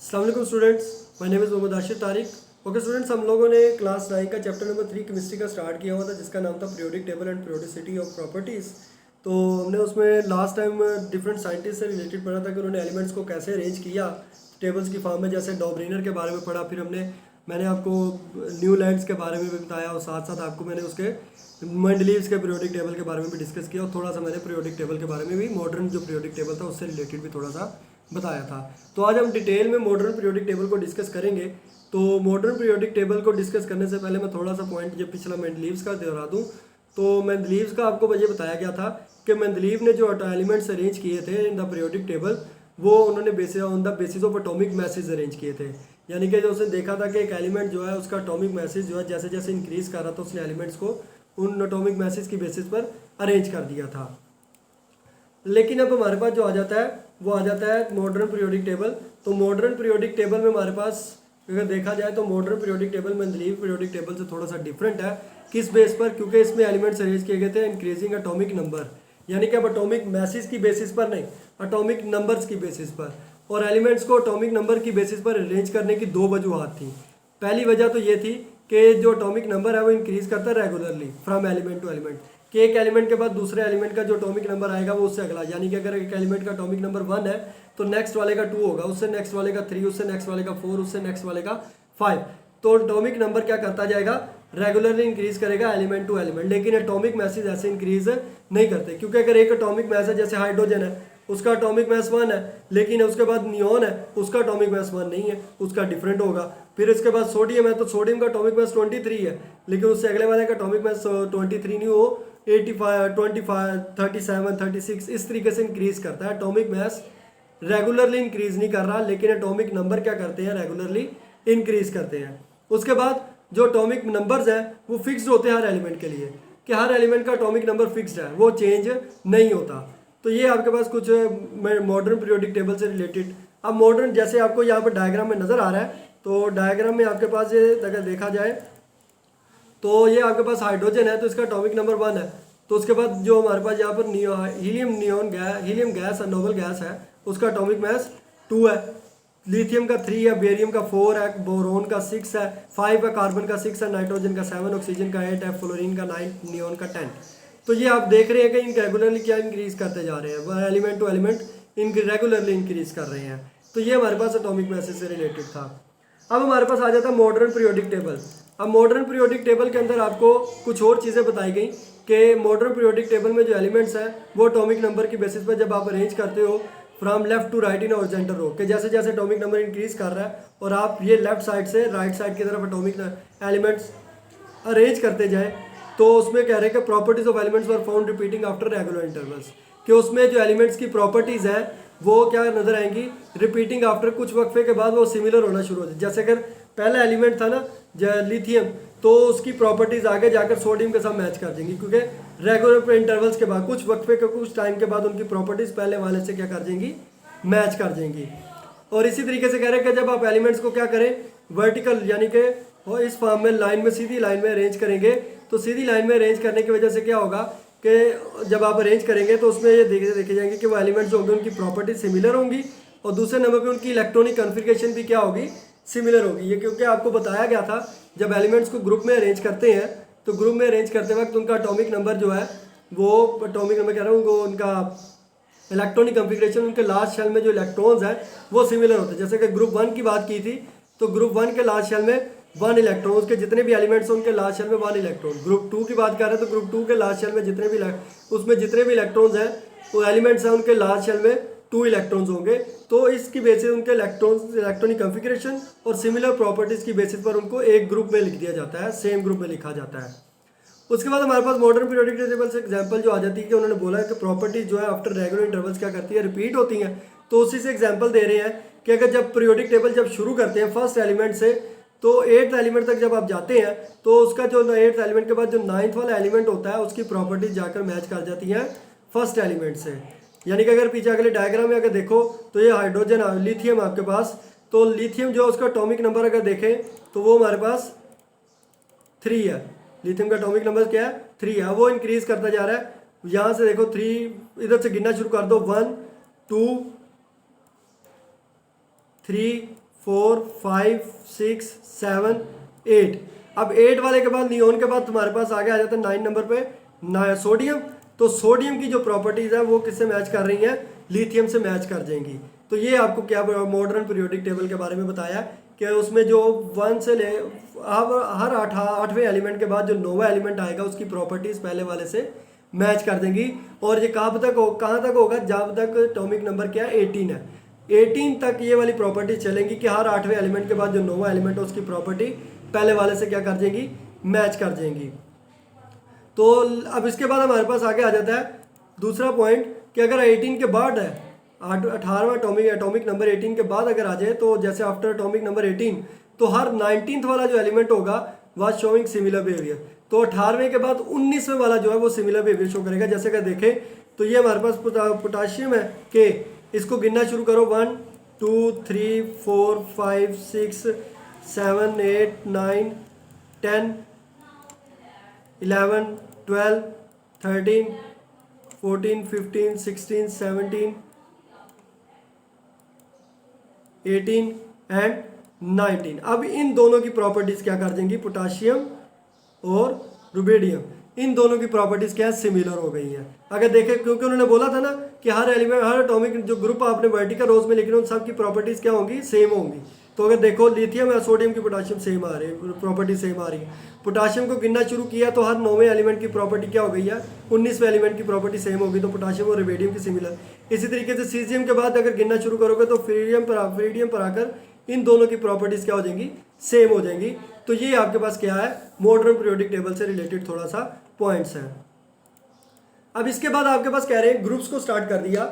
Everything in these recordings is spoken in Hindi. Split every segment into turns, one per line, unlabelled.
अस्सलाम वालेकुम students, my name is Mohammad Ashir Tariq. Okay students, हम लोगों ने क्लास 9 का चैप्टर नंबर 3 केमिस्ट्री का स्टार्ट किया हुआ था, जिसका नाम था periodic table and periodicity of properties. तो हमने उसमें लास्ट टाइम डिफरेंट साइंटिस्ट से रिलेटेड पढ़ा था कि उन्होंने एलिमेंट्स को कैसे अरेंज किया टेबल्स की फॉर्म में, जैसे डॉबरिनर के बारे में पढ़ा। फिर मैंने आपको न्यू लैंड्स के बारे में भी बताया और साथ साथ आपको मैंने उसके मेंडलीव्स के पीरियोडिक टेबल के बारे में भी डिस्कस किया और थोड़ा सा मैंने पीरियोडिक टेबल के बारे में भी, मॉडर्न जो पीरियोडिक टेबल था उससे रिलेटेड भी थोड़ा सा बताया था। तो आज हम डिटेल में मॉडर्न पीरियोडिक टेबल को डिस्कस करेंगे। तो मॉडर्न पीरियोडिक टेबल को डिस्कस करने से पहले मैं थोड़ा सा पॉइंट जो पिछला मेंडलीव्स का दोहरा दूं। तो मेंडलीव्स का आपको ये बताया गया था कि मेंडलीव ने जो एलिमेंट्स अरेंज किए थे इन द पीरियोडिक टेबल, वो उन्होंने on the basis of atomic message arrange किए थे। यानी कि जो उसने देखा था कि एक एलिमेंट जो है उसका एटॉमिक मैसेज जो है जैसे जैसे इंक्रीज कर रहा था, उसने एलिमेंट्स को उन एटॉमिक मैसेज की बेसिस पर अरेंज कर दिया था। लेकिन अब हमारे पास जो आ जाता है वो आ जाता है मॉडर्न पीरियोडिक टेबल। तो मॉडर्न पीरियोडिक टेबल में हमारे पास अगर देखा जाए तो modern periodic table Mendeleev periodic table से थोड़ा सा डिफरेंट है। किस बेस पर? क्योंकि इसमें एलिमेंट्स अरेंज किए गए थे इंक्रीजिंग एटॉमिक नंबर, यानी कि अब एटॉमिक मैसेज की बेसिस पर नहीं, एटॉमिक नंबर्स की बेसिस पर। और एलिमेंट्स को एटॉमिक नंबर की बेसिस पर अरेंज करने की दो वजूहत थी। पहली वजह तो ये थी कि जो एटॉमिक नंबर है वो इंक्रीज करता है regularly from element to element, कि एक एलिमेंट के बाद दूसरे एलिमेंट का जो एटॉमिक नंबर आएगा वो उससे अगला, यानी कि अगर एक एलिमेंट का एटॉमिक नंबर 1 है तो नेक्स्ट वाले का 2 होगा, उससे नेक्स्ट वाले का 3, उससे नेक्स्ट वाले का 4, उससे नेक्स्ट वाले का 5। तो एटॉमिक नंबर क्या करता जाएगा? रेगुलरली इंक्रीज करेगा एलिमेंट टू एलिमेंट। लेकिन एटॉमिक मैसेज ऐसे इंक्रीज नहीं करते, क्योंकि अगर एक एटॉमिक मैस है, जैसे हाइड्रोजन है, उसका एटॉमिक मैस 1 है, लेकिन उसके बाद नियॉन है, उसका एटॉमिक मैस 1 नहीं है, उसका डिफरेंट होगा। फिर इसके बाद सोडियम है, तो सोडियम का एटॉमिक मैस 23 है, लेकिन उससे अगले वाले का एटॉमिक मैस 23 नहीं हो, 85, 25, 37, 36 इस तरीके से इंक्रीज करता है। एटॉमिक मैस रेगुलरली इंक्रीज नहीं कर रहा, लेकिन एटॉमिक नंबर क्या करते हैं? रेगुलरली इंक्रीज करते हैं। उसके बाद जो एटॉमिक नंबर्स हैं वो फिक्स्ड होते हैं हर एलिमेंट के लिए, कि हर एलिमेंट का एटॉमिक नंबर फिक्स्ड है, वो चेंज नहीं होता। तो ये आपके पास कुछ मॉडर्न पीरियोडिक टेबल से रिलेटेड। अब मॉडर्न जैसे आपको यहाँ पर डायग्राम में नज़र आ रहा है, तो डायग्राम में आपके पास ये अगर देखा जाए तो ये आपके पास हाइड्रोजन है, तो इसका एटॉमिक नंबर 1 है। तो उसके बाद जो हमारे पास यहाँ पर हीलियम गैस नोबल गैस है, उसका एटॉमिक मैस 2 है। लिथियम का 3 है, बेरियम का 4 है, बोरोन का 6 है, 5 है, कार्बन का 6 है, नाइट्रोजन का 7, ऑक्सीजन का 8 है, फ्लोरीन का 9, नियॉन का 10। तो ये आप देख रहे हैं कि इन रेगुलरली क्या इंक्रीज करते जा रहे हैं, वह element to element regularly increase कर रहे हैं। तो ये हमारे पास एटॉमिक मैसेज से रिलेटेड था। अब हमारे पास आ जाता है मॉडर्न पीरियोडिक टेबल। अब मॉडर्न पीरियोडिक टेबल के अंदर आपको कुछ और चीज़ें बताई गई कि मॉडर्न पीरियोडिक टेबल में जो एलिमेंट्स हैं वो एटॉमिक नंबर की बेसिस पर जब आप अरेंज करते हो from left to right in horizontal row, कि जैसे जैसे एटॉमिक नंबर इंक्रीज कर रहा है और आप ये लेफ्ट साइड से राइट साइड की तरफ एटॉमिक एलिमेंट्स अरेंज करते जाए, तो उसमें कह रहे हैं कि properties of elements were found repeating after regular intervals, कि उसमें जो एलिमेंट्स की प्रॉपर्टीज हैं वो क्या नजर आएंगी? रिपीटिंग आफ्टर, कुछ वक्फे के बाद वो सिमिलर होना शुरू होती है। जैसे अगर पहला एलिमेंट था ना लिथियम, तो उसकी प्रॉपर्टीज आगे जाकर सोडियम के साथ मैच कर देंगी, क्योंकि रेगुलर इंटरवल्स के बाद कुछ वक्फे के कुछ टाइम के बाद उनकी प्रॉपर्टीज पहले वाले से क्या कर देंगी? मैच कर देंगी। और इसी तरीके से कह रहे हैं कि जब आप एलिमेंट्स को क्या करें? वर्टिकल, यानी कि इस फॉर्म में लाइन में, सीधी लाइन में अरेंज करेंगे, तो सीधी लाइन में अरेंज करने की वजह से क्या होगा कि जब आप अरेंज करेंगे तो उसमें ये देखे जाएंगे कि वो एलिमेंट्स जो होंगे उनकी प्रॉपर्टी सिमिलर होंगी, और दूसरे नंबर पे उनकी इलेक्ट्रॉनिक कॉन्फ़िगरेशन भी क्या होगी? सिमिलर होगी। ये क्योंकि आपको बताया गया था जब एलिमेंट्स को ग्रुप में अरेंज करते हैं, तो ग्रुप में अरेंज करते वक्त उनका एटॉमिक नंबर जो है, वो एटॉमिक नंबर कह रहा हूँ, वो उनका इलेक्ट्रॉनिक कॉन्फ़िगरेशन, उनके लास्ट शेल में जो इलेक्ट्रॉन्स हैं वो सिमिलर होते हैं। जैसे कि ग्रुप 1 की बात की थी, तो ग्रुप 1 के लास्ट शेल में 1 इलेक्ट्रॉन, के जितने भी एलिमेंट्स हैं उनके लास्ट शेल में 1 इलेक्ट्रॉन। ग्रुप 2 की बात कर रहे हैं तो ग्रुप 2 के लास्ट शेल में जितने भी इलेक्ट्रॉन्स हैं, वो एलिमेंट्स हैं, उनके लास्ट शेल में 2 इलेक्ट्रॉन्स होंगे। तो इसकी बेसिस उनके इलेक्ट्रॉनिक कॉन्फ़िगरेशन और सिमिलर प्रॉपर्टीज़ की बेसिस पर उनको एक ग्रुप में लिख दिया जाता है, सेम ग्रुप में लिखा जाता है। उसके बाद हमारे पास मॉडर्न पीरियोडिक टेबल से एग्जांपल जो आ जाती है कि उन्होंने बोला है कि प्रॉपर्टीज जो है आफ्टर रेगुलर इंटरवल्स क्या करती है? रिपीट होती हैं। तो उसी से एग्जांपल दे रहे हैं कि अगर जब पीरियोडिक टेबल जब शुरू करते हैं फर्स्ट एलिमेंट से, तो 8th एलिमेंट तक जब आप जाते हैं तो उसका जो 8th एलिमेंट के बाद जो 9th वाला एलिमेंट होता है उसकी प्रॉपर्टीज जाकर मैच कर जाती हैं फर्स्ट एलिमेंट से। यानी कि अगर पीछे अगले डायग्राम में अगर देखो तो ये हाइड्रोजन लिथियम आपके पास, तो लिथियम जो उसका एटॉमिक नंबर अगर देखें तो वो हमारे पास 3 है। लिथियम का एटॉमिक नंबर क्या है? 3 है। वो इंक्रीज करता जा रहा है। यहाँ से देखो 3, इधर से गिनना शुरू कर दो, 1 2 3 4 5 6 7 8। अब 8 वाले के बाद नियोन के बाद तुम्हारे पास आगे आ जाता है 9 नंबर पे सोडियम। तो सोडियम की जो प्रॉपर्टीज़ है वो किससे मैच कर रही हैं, लिथियम से मैच कर जाएंगी। तो ये आपको क्या मॉडर्न पीरियोडिक टेबल के बारे में बताया कि उसमें जो 1 से ले अब हर 8वें एलिमेंट के बाद जो 9वां एलिमेंट आएगा उसकी प्रॉपर्टीज़ पहले वाले से मैच कर देंगी। और ये कहाँ तक होगा, जब तक एटॉमिक नंबर क्या है 18 है, 18 तक ये वाली प्रॉपर्टी चलेंगी कि हर 8वें एलिमेंट के बाद जो 9वां एलिमेंट है उसकी प्रॉपर्टी पहले वाले से क्या कर जाएंगी, मैच कर जाएंगी। तो अब इसके बाद हमारे पास आगे आ जाता है दूसरा पॉइंट कि अगर 18 के बाद है 18वां एटॉमिक नंबर 18 के बाद अगर आ जाए, तो जैसे आफ्टर एटॉमिक नंबर 18 तो हर 19th वाला जो एलिमेंट होगा वह शोइंग सिमिलर बिहेवियर। तो 18वें के बाद 19वें वाला जो है वो सिमिलर बिहेवियर शो करेगा। जैसे कि देखें तो ये हमारे पास पोटाशियम है कि इसको गिनना शुरू करो 1 2 3 4 5 6 7 8 9 10 11 12 13 14 15 16 17 18 एंड 19। अब इन दोनों की प्रॉपर्टीज़ क्या कर देंगी, पोटाशियम और रुबिडियम, इन दोनों की प्रॉपर्टीज़ क्या है, सिमिलर हो गई हैं। अगर देखें क्योंकि उन्होंने बोला था ना कि हर एलिमेंट हर एटॉमिक जो ग्रुप आपने वर्टिकल रोज में लिख रहे हो उन सब की प्रॉपर्टीज़ क्या होंगी, सेम होंगी। तो अगर देखो लिथियम या सोडियम की पोटाशियम सेम आ रही है, प्रॉपर्टी सेम आ रही है। पोटाशियम को गिनना शुरू किया तो हर 9वें एलिमेंट की प्रॉपर्टी क्या हो गई है, 19वें एलिमेंट की प्रॉपर्टी सेम होगी। तो पोटाशियम और रुबिडियम की सिमिलर। इसी तरीके से सीजियम के बाद अगर गिनना शुरू करोगे तो फ्रीडियम पर आकर इन दोनों की प्रॉपर्टीज़ क्या हो जाएंगी, सेम हो जाएंगी। तो ये आपके पास क्या है, मॉडर्न पीरियोडिक टेबल से रिलेटेड थोड़ा सा पॉइंट्स हैं। अब इसके बाद आपके पास कह रहे हैं ग्रुप्स को स्टार्ट कर दिया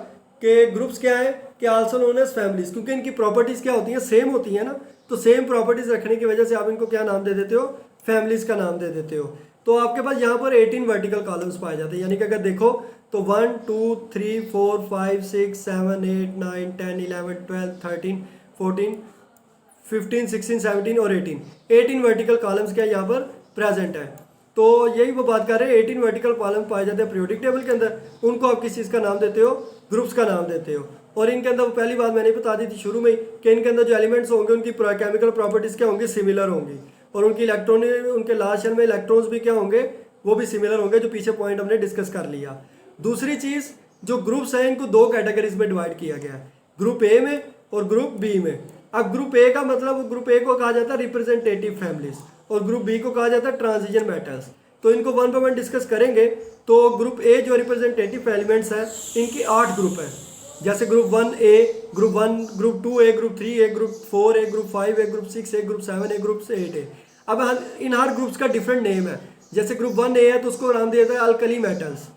कि ग्रुप्स क्या है कि आल्सो नोन एज फैमिलीज, क्योंकि इनकी प्रॉपर्टीज़ क्या होती हैं, सेम होती हैं ना। तो सेम प्रॉपर्टीज़ रखने की वजह से आप इनको क्या नाम दे देते हो, फैमिलीज का नाम दे देते हो। तो आपके पास यहाँ पर 18 वर्टिकल कॉलम्स पाए जाते हैं। यानी कि अगर देखो तो 1 2 3 4 5 6 7 8 9 10 11 12 13 14 15 16 17 और 18 वर्टिकल कॉलम्स क्या यहाँ पर प्रेजेंट है। तो यही वो बात कर रहे हैं, 18 वर्टिकल कॉलम पाए जाते हैं पीरियोडिक टेबल के अंदर। उनको आप किस चीज़ का नाम देते हो, ग्रुप्स का नाम देते हो। और इनके अंदर पहली बात मैंने बता दी थी शुरू में कि इनके अंदर जो एलिमेंट्स होंगे उनकी केमिकल प्रॉपर्टीज़ क्या होंगी, सिमिलर होंगी। और उनकी इलेक्ट्रॉन, उनके लास्ट शेल में इलेक्ट्रॉन्स भी क्या होंगे, वो भी सिमिलर होंगे, जो पीछे पॉइंट हमने डिस्कस कर लिया। दूसरी चीज़, जो ग्रुप्स हैं इनको 2 कैटेगरीज में डिवाइड किया गया है, ग्रुप ए में और ग्रुप बी में। अब ग्रुप ए का मतलब, ग्रुप ए को कहा जाता है रिप्रेजेंटेटिव फैमिलीज और ग्रुप बी को कहा जाता है ट्रांजिशन मेटल्स। तो इनको 1 बाय 1 डिस्कस करेंगे। तो ग्रुप ए जो रिप्रेजेंटेटिव एलिमेंट्स हैं इनकी 8 ग्रुप हैं। जैसे group 1A, group 1, group 2A, group 3A, group 4A, group 5A, group 6A, group 7A, group 8A। अब इन हर ग्रुप्स का डिफरेंट नेम है। जैसे ग्रुप 1A है तो उसको नाम दिया जाता है अल्कली मेटल्स,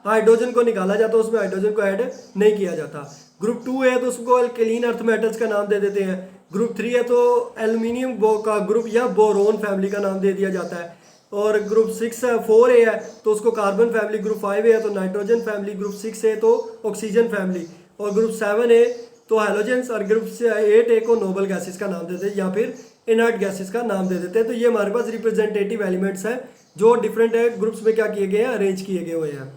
हाइड्रोजन को निकाला जाता है, उसमें हाइड्रोजन को ऐड नहीं किया जाता। ग्रुप 2 है तो उसको अल्कलीन अर्थ मेटल्स का नाम दे देते हैं। ग्रुप 3 है तो एल्यूमिनियम का ग्रुप या बोरोन फैमिली का नाम दे दिया जाता है। और ग्रुप 4A है तो उसको कार्बन फैमिली, ग्रुप 5A है तो नाइट्रोजन फैमिली, ग्रुप 6A तो ऑक्सीजन फैमिली, और ग्रुप 7A तो हैलोजेंस, और ग्रुप 8A को नोबल गैसेस का नाम देते हैं या फिर इनर्ट गैसेस का नाम दे देते हैं। तो ये हमारे पास रिप्रेजेंटेटिव एलिमेंट्स हैं जो डिफरेंट ग्रुप्स में क्या किए गए हैं, अरेंज किए गए हुए हैं।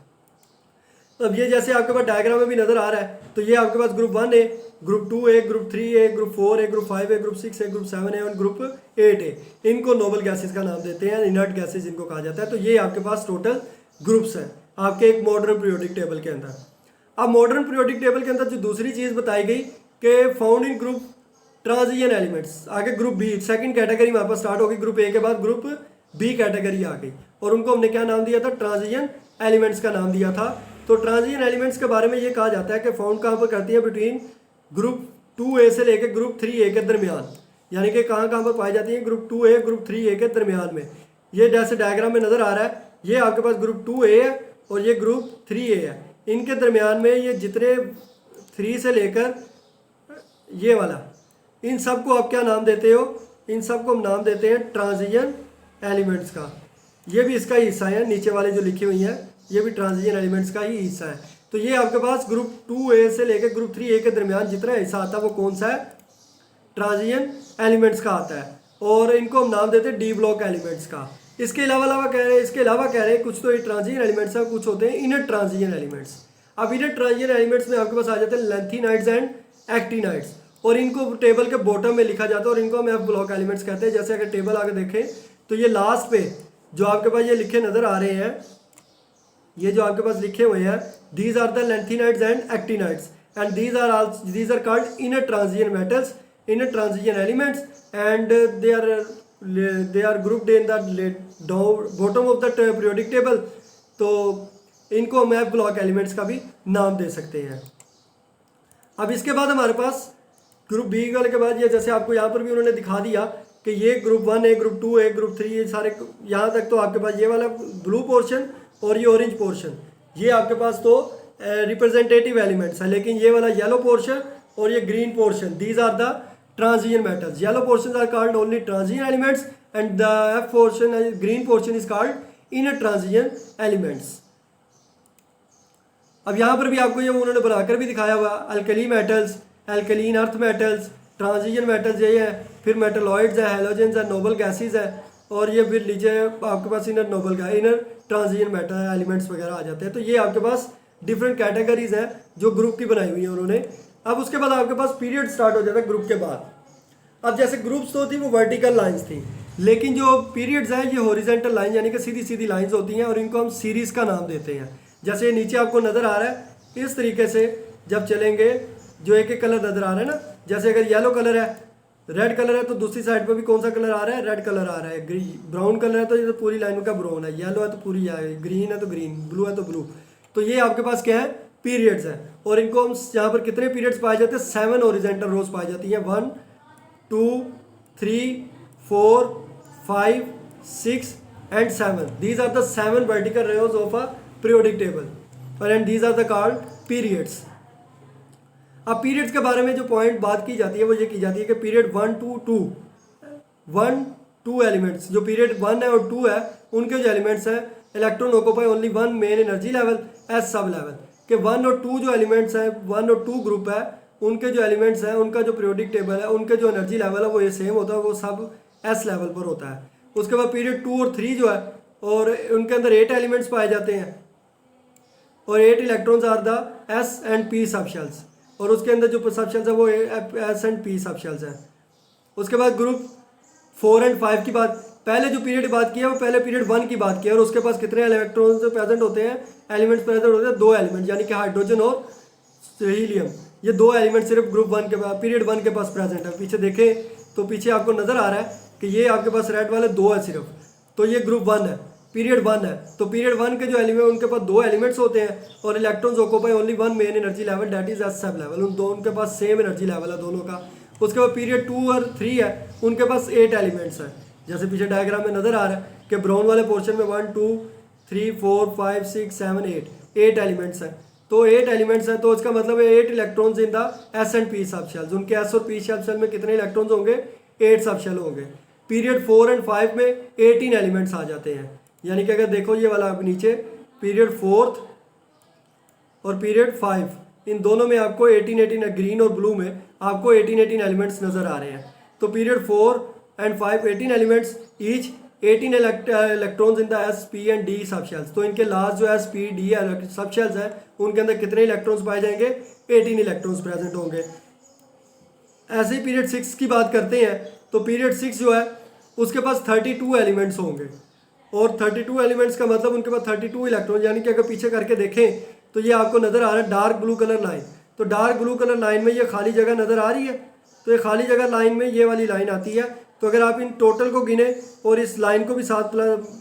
अब ये जैसे आपके पास डायग्राम में भी नजर आ रहा है, तो ये आपके पास group 1A, group 2A, group 3A, group 4A, group 5A, group 6A, group 7A और ग्रुप 8A, इनको नोबल गैसेस का नाम देते हैं, इनर्ट गैसेस इनको कहा जाता है। तो ये आपके पास टोटल ग्रुप्स हैं आपके एक मॉडर्न पीरियोडिक टेबल के अंदर। अब मॉडर्न पीरियोडिक टेबल के अंदर जो दूसरी चीज़ बताई गई कि found in group transition elements, आगे ग्रुप बी, सेकंड कैटेगरी में पास स्टार्ट होगी। ग्रुप ए के बाद ग्रुप बी कैटेगरी आ गई और उनको हमने क्या नाम दिया था, ट्रांजिशन एलिमेंट्स का नाम दिया था। तो ट्रांजिशन एलिमेंट्स के बारे में ये कहा जाता है कि फाउंड कहाँ पर करती है, बिटवीन ग्रुप 2A से लेकर ग्रुप 3A के दरमियान। यानी कि कहाँ पर पाई जाती है, ग्रुप 2A ग्रुप 3A के दरमियान में। ये जैसे डायग्राम में नज़र आ रहा है, ये आपके पास ग्रुप 2A है और ये ग्रुप 3A है। इनके दरमियान में ये जितने 3 से लेकर ये वाला, इन सब को आप क्या नाम देते हो, इन सब को हम नाम देते हैं ट्रांजिशन एलिमेंट्स का। ये भी इसका हिस्सा है, नीचे वाले जो लिखी हुई हैं ये भी ट्रांजिशन एलिमेंट्स का ही हिस्सा है। तो ये आपके पास ग्रुप 2A से लेकर ग्रुप 3A के दरमियान जितना हिस्सा आता है वो कौन सा है, ट्रांजिशन एलिमेंट्स का आता है। और इनको हम नाम देते हैं डी ब्लॉक एलिमेंट्स का। इसके अलावा कह रहे हैं कुछ तो ये ट्रांजिशन एलिमेंट्स हैं, कुछ होते हैं इनर ट्रांजिशन एलिमेंट्स। अब इनर ट्रांजिशन एलिमेंट्स में आपके पास आ जाते हैं लैंथेनाइड्स एंड एक्टिनाइड्स। और इनको टेबल के बॉटम में लिखा जाता है और इनको हम एफ ब्लॉक एलिमेंट्स कहते हैं। जैसे अगर टेबल आगे देखें तो ये लास्ट पे जो आपके पास ये लिखे नज़र आ रहे हैं, ये जो आपके पास लिखे हुए हैं, these are the lanthanides and actinides and these are called inner transition metals, inner transition elements and they are grouped in the bottom of the periodic table. तो इनको हम एफ ब्लॉक एलिमेंट्स का भी नाम दे सकते हैं। अब इसके बाद हमारे पास ग्रुप बी वाले के बाद ये जैसे आपको यहाँ पर भी उन्होंने दिखा दिया कि ये ग्रुप 1 है, ग्रुप 2 है, ग्रुप 3, ये सारे यहाँ तक तो आपके पास ये वाला ब्लू पोर्शन और ये ऑरेंज पोर्शन, ये आपके पास तो रिप्रेजेंटेटिव एलिमेंट्स है। लेकिन ये वाला येलो पोर्शन और ये green portion, these are the transition metals. Yellow portion are called only transition elements and the F portion, green portion is called inner transition elements. अब यहाँ पर भी आपको ये उन्होंने बनाकर भी दिखाया हुआ, alkali metals, alkaline earth metals, transition metals ये है, फिर मेटलॉइड्स है, हेलोजेंस है, नोबल गैसेज है, और ये फिर लीजिए आपके पास inner noble inner transition metal elements वगैरह आ जाते हैं। तो ये आपके पास डिफरेंट कैटेगरीज हैं जो ग्रुप की बनाई हुई है उन्होंने। अब उसके बाद आपके पास पीरियड स्टार्ट हो जाता है ग्रुप के बाद। अब जैसे ग्रुप्स तो थी वो वर्टिकल लाइंस थी, लेकिन जो पीरियड्स हैं ये हॉरिजॉन्टल लाइन यानी कि सीधी सीधी लाइंस होती हैं और इनको हम सीरीज़ का नाम देते हैं। जैसे नीचे आपको नज़र आ रहा है, इस तरीके से जब चलेंगे जो एक एक कलर नज़र आ रहा है ना, जैसे अगर येलो कलर है, रेड कलर है, तो दूसरी साइड पर भी कौन सा कलर आ रहा है, रेड कलर आ रहा है। ब्राउन कलर है तो ये तो पूरी लाइन का ब्राउन है, येलो है तो पूरी है, ग्रीन है तो ग्रीन, ब्लू है तो ब्लू। तो ये आपके पास क्या है, पीरियड्स है। और इनको हम यहाँ पर कितने पीरियड्स पाए जाते हैं, 7 हॉरिजॉन्टल रोज पाई जाती हैं, 1 2 3 4 5 6 and 7. These are the 7 vertical rows of a periodic table, and these are the called periods. अब पीरियड्स के बारे में जो पॉइंट बात की जाती है वो ये की जाती है कि पीरियड 1 2 एलिमेंट्स, जो पीरियड 1 है और 2 है, उनके जो एलिमेंट्स हैं, electron occupy only 1 main energy level as sub level, कि 1 और 2 जो एलिमेंट्स हैं, 1 और 2 ग्रुप है, उनके जो एलिमेंट्स हैं, उनका जो पीरियोडिक टेबल है, उनके जो एनर्जी लेवल है वो ये सेम होता है, वो सब एस लेवल पर होता है। उसके बाद पीरियड 2 और 3 जो है, और उनके अंदर 8 एलिमेंट्स पाए जाते हैं और 8 electrons are the S and P subshells, और उसके अंदर जो सबशेल्स है वो एस एंड पी सबशेल्स हैं। उसके बाद ग्रुप 4 और 5 की बात, पहले जो पीरियड बात की है वो पहले पीरियड 1 की बात की है, और उसके पास कितने इलेक्ट्रॉन्स प्रेजेंट होते हैं, एलिमेंट्स प्रेजेंट होते हैं, 2 एलिमेंट, यानी कि हाइड्रोजन और हीलियम। ये 2 एलिमेंट सिर्फ ग्रुप 1 के पास, पीरियड 1 के पास प्रेजेंट है। पीछे देखें तो पीछे आपको नजर आ रहा है कि ये आपके पास रेड वाले 2 है सिर्फ, तो ये ग्रुप 1 है, पीरियड 1 है। तो पीरियड 1 के जो एलिमेंट, उनके पास 2 एलिमेंट्स होते हैं और electrons occupy only 1 main energy level, that is S sub level. उन दोनों के पास सेम एनर्जी लेवल है दोनों का। उसके बाद पीरियड 2 और 3 है, उनके पास 8 एलिमेंट्स हैं, जैसे पीछे डायग्राम में नजर आ रहा है कि ब्राउन वाले पोर्शन में 1 2 3 4 5 6 7 8 एलिमेंट्स हैं। तो 8 एलिमेंट्स हैं, तो इसका मतलब है 8 electrons in the S and P सब शेल्स। उनके एस और पी सब शेल में कितने इलेक्ट्रॉन्स होंगे, 8 सब शेल होंगे। पीरियड 4 और 5 में 18 एलिमेंट्स आ जाते हैं, यानी कि अगर देखो ये वाला आप नीचे पीरियड 4 और पीरियड 5, इन दोनों में आपको 18 ग्रीन और ब्लू में आपको 18 एलिमेंट्स नजर आ रहे हैं। तो period 4 and 5 18 elements each, 18 electrons in the S P and D सब शेल्स। तो इनके लास्ट जो एस पी डी सब शेल्स हैं, उनके अंदर कितने इलेक्ट्रॉन्स पाए जाएंगे, 18 इलेक्ट्रॉन्स प्रेजेंट होंगे। ऐसे ही पीरियड 6 की बात करते हैं, तो पीरियड 6 जो है उसके पास 32 एलिमेंट्स होंगे, और 32 एलिमेंट्स का मतलब उनके पास 32 इलेक्ट्रॉन, यानी कि अगर पीछे करके देखें तो ये आपको नज़र आ रहा है डार्क ब्लू कलर लाइन। तो डार्क ब्लू कलर लाइन में ये खाली जगह नज़र आ रही है, तो ये खाली जगह लाइन में ये वाली लाइन आती है। तो अगर आप इन टोटल को गिने और इस लाइन को भी साथ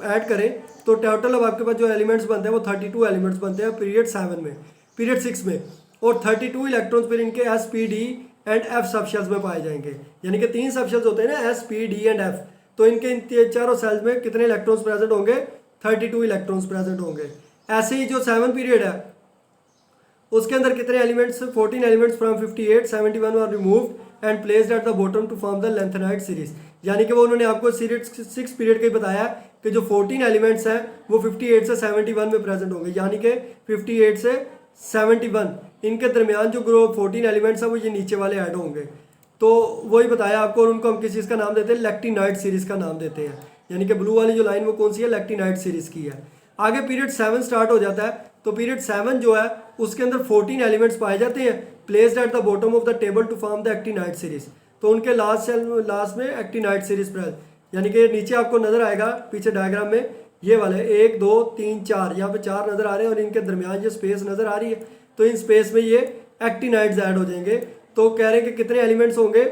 ऐड करें तो टोटल अब आपके पास जो एलिमेंट्स बनते हैं वो 32 एलिमेंट्स बनते हैं पीरियड 7 में, पीरियड 6 में। और 32 इलेक्ट्रॉन्स फिर इनके S P D and F subshells में पाए जाएंगे, यानी कि 3 सबशेल्स होते हैं ना, S P D and F. तो इनके इन चारों सेल्स में कितने इलेक्ट्रॉन्स प्रेजेंट होंगे, 32 इलेक्ट्रॉन्स प्रेजेंट होंगे। ऐसे ही जो 7 पीरियड है उसके अंदर कितने elements, 14 elements from 58 71 were removed and placed at the bottom to form the lanthanide series. यानी कि वो उन्होंने आपको सीरीज 6 पीरियड का ही बताया कि जो 14 एलिमेंट्स हैं वो 58 से 71 में प्रेजेंट होंगे, यानी कि 58 से 71 इनके दरमियान जो ग्रुप 14 एलिमेंट्स हैं वो ये नीचे वाले ऐड होंगे। तो वही बताया आपको, और उनको हम किस चीज़ का नाम देते हैं, लेक्टिनाइड सीरीज़ का नाम देते हैं। यानी कि ब्लू वाली जो लाइन वो कौन सी है, लेक्टिनाइड सीरीज़ की है। आगे पीरियड 7 स्टार्ट हो जाता है। तो पीरियड 7 जो है उसके अंदर 14 एलिमेंट्स पाए जाते हैं, placed at the bottom of the table to form the actinide series. तो उनके लास्ट में एक्टिनाइड सीरीज पर, यानी कि नीचे आपको नजर आएगा पीछे डायग्राम में ये वाले 1 2 3 4, यहाँ पे 4 नजर आ रहे हैं और इनके दरमियान जो स्पेस नजर आ रही है, तो इन स्पेस में ये एक्टिनाइड्स ऐड हो जाएंगे। तो कह रहे हैं कि कितने एलिमेंट्स होंगे,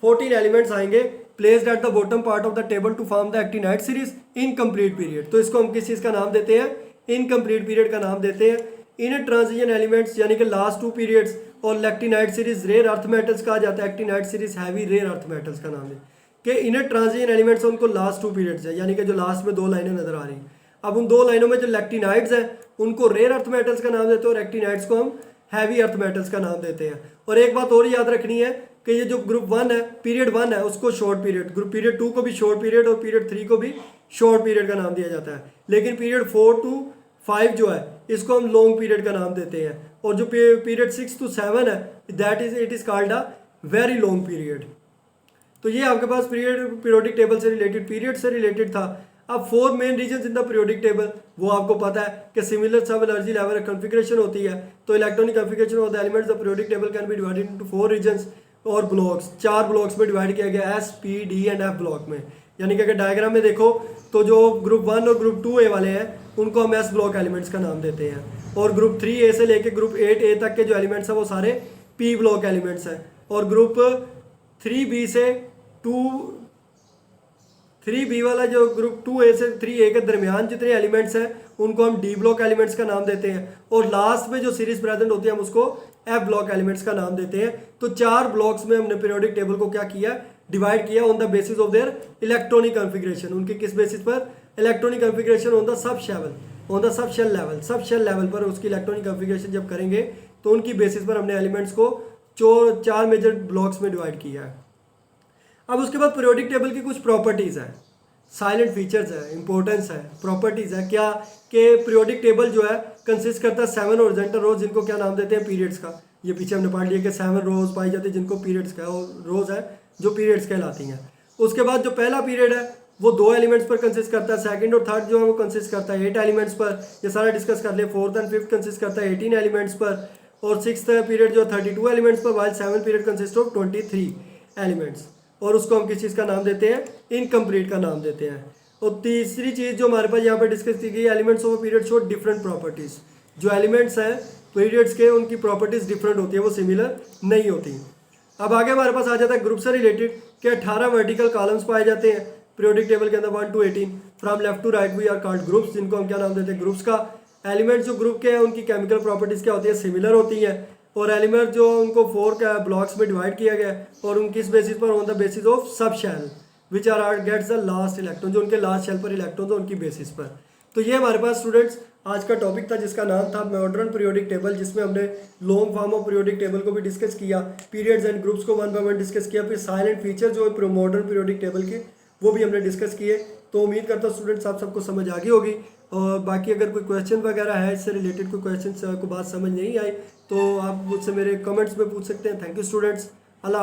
14 एलिमेंट्स आएंगे, placed at the bottom part of the table to form the actinide series in complete period. तो इसको हम किस चीज का नाम देते हैं, इनकम्प्लीट पीरियड का नाम देते हैं। इन ट्रांजिशन एलिमेंट्स यानी कि लास्ट 2 पीरियड्स और actinide series rare earth metals कहा जाता है, actinide series heavy rare earth metals का नाम है कि इन ट्रांजिशन एलिमेंट्स उनको लास्ट 2 पीरियड्स है, यानी कि जो लास्ट में 2 लाइनें नजर आ रही हैं। अब उन 2 लाइनों में जो एक्टिनाइड्स हैं उनको रेयर अर्थ मेटल्स का नाम देते हैं और एक्टिनाइड्स को हम हैवी अर्थ मेटल्स का नाम देते हैं। और एक बात और याद रखनी है कि ये जो ग्रुप 1 है, पीरियड 1 है, उसको शॉर्ट पीरियड, ग्रुप पीरियड 2 को भी शॉर्ट पीरियड और पीरियड 3 को भी शॉर्ट पीरियड का नाम दिया जाता है। लेकिन पीरियड 4 to 5 जो है इसको हम लॉन्ग पीरियड का नाम देते हैं। और जो पीरियड 6 to 7 है it is called a very long period. तो ये आपके पास पीरियोडिक टेबल से रिलेटेड, पीरियड से रिलेटेड था। अब 4 main region in the periodic table, वो आपको पता है कि सिमिलर सब एनर्जी लेवल कॉन्फ़िगरेशन होती है। तो electronic configuration of the elements the periodic table can be divided into 4 regions और ब्लॉक्स, 4 ब्लॉक्स में डिवाइड किया गया, S, P, D and F block में। यानी कि अगर डायग्राम में देखो तो जो ग्रुप 1 और ग्रुप 2A वाले हैं उनको हम S ब्लॉक एलिमेंट्स का नाम देते हैं, और ग्रुप 3A से लेके ग्रुप 8A तक के जो एलिमेंट्स हैं वो सारे P ब्लॉक एलिमेंट्स हैं। और ग्रुप 3B से 3B वाला जो ग्रुप 2A से 3A के दरमियान जितने एलिमेंट्स हैं उनको हम D ब्लॉक एलिमेंट्स का नाम देते हैं, और लास्ट में जो सीरीज प्रेजेंट होती है हम उसको F ब्लॉक एलिमेंट्स का नाम देते हैं। तो 4 ब्लॉक्स में हमने पीरियोडिक टेबल को क्या किया, डिवाइड किया on the basis of their electronic configuration. उनके किस बेसिस पर, electronic configuration on the sub shell level, sub shell level पर उसकी इलेक्ट्रॉनिक कॉन्फ़िगरेशन जब करेंगे तो उनकी बेसिस पर हमने एलिमेंट्स को 4 मेजर ब्लॉक्स में डिवाइड किया है। अब उसके बाद पीरियोडिक टेबल की कुछ प्रॉपर्टीज़ हैं, साइलेंट फीचर्स है, इंपॉर्टेंस है, प्रॉपर्टीज़ है क्या कि पीरियोडिक टेबल जो है कंसिस्ट करता है 7 हॉरिजॉन्टल रोज जिनको क्या नाम देते हैं, पीरियड्स का। ये पीछे हमने पढ़ लिया कि 7 रोज पाई जाती है जिनको पीरियड्स का, रोज है जो पीरियड्स कहलाती हैं। उसके बाद जो पहला पीरियड है वो 2 एलिमेंट्स पर कंसिस्ट करता है, सेकंड और थर्ड जो है वो कंसिस्ट करता है 8 एलिमेंट्स पर, ये सारा डिस्कस कर लिया। फोर्थ एंड फिफ्थ कंसिस्ट करता है 18 एलिमेंट्स पर, और सिक्स्थ पीरियड जो 32 एलिमेंट्स पर, while 7th period consist of 23 elements, और उसको हम किस चीज़ का नाम देते हैं, इनकम्प्लीट का नाम देते हैं। और तीसरी चीज़ जो हमारे पास यहाँ पर डिस्कस की गई, elements of period show different properties. जो एलिमेंट्स हैं पीरियड्स के उनकी प्रॉपर्टीज़ डिफरेंट होती है, वो सिमिलर नहीं होती। अब आगे हमारे पास आ जाता है ग्रुप से रिलेटेड कि 18 वर्टिकल कॉलम्स पाए जाते हैं पीरियोडिक टेबल के अंदर 1 to 18, from left to right we are called groups, जिनको हम क्या नाम देते हैं, ग्रुप्स का। एलिमेंट्स जो ग्रुप के हैं उनकी केमिकल प्रॉपर्टीज़ क्या होती है, सिमिलर होती है। और एलिमेंट जो उनको 4 ब्लॉक्स में डिवाइड किया गया और उन किस बेसिस पर, on the basis of sub shell which are gets the last electron, जो उनके लास्ट शेल पर इलेक्ट्रॉन है उनकी बेसिस पर। तो ये हमारे पास स्टूडेंट्स आज का टॉपिक था जिसका नाम था मॉडर्न पीरियोडिक टेबल, जिसमें हमने long form of periodic table को भी डिस्कस किया, पीरियड्स एंड ग्रुप्स को 1 by 1 डिस्कस किया, फिर साइलेंट फीचर जो मॉडर्न पीरियोडिक टेबल के वो भी हमने डिस्कस किए। तो उम्मीद करता हूँ स्टूडेंट्स आप सबको समझ आ गई होगी। और बाकी अगर कोई क्वेश्चन वगैरह है इससे रिलेटेड, कोई क्वेश्चन को बात समझ नहीं आई तो आप मुझसे मेरे कमेंट्स में पूछ सकते हैं। Thank you students, Allah.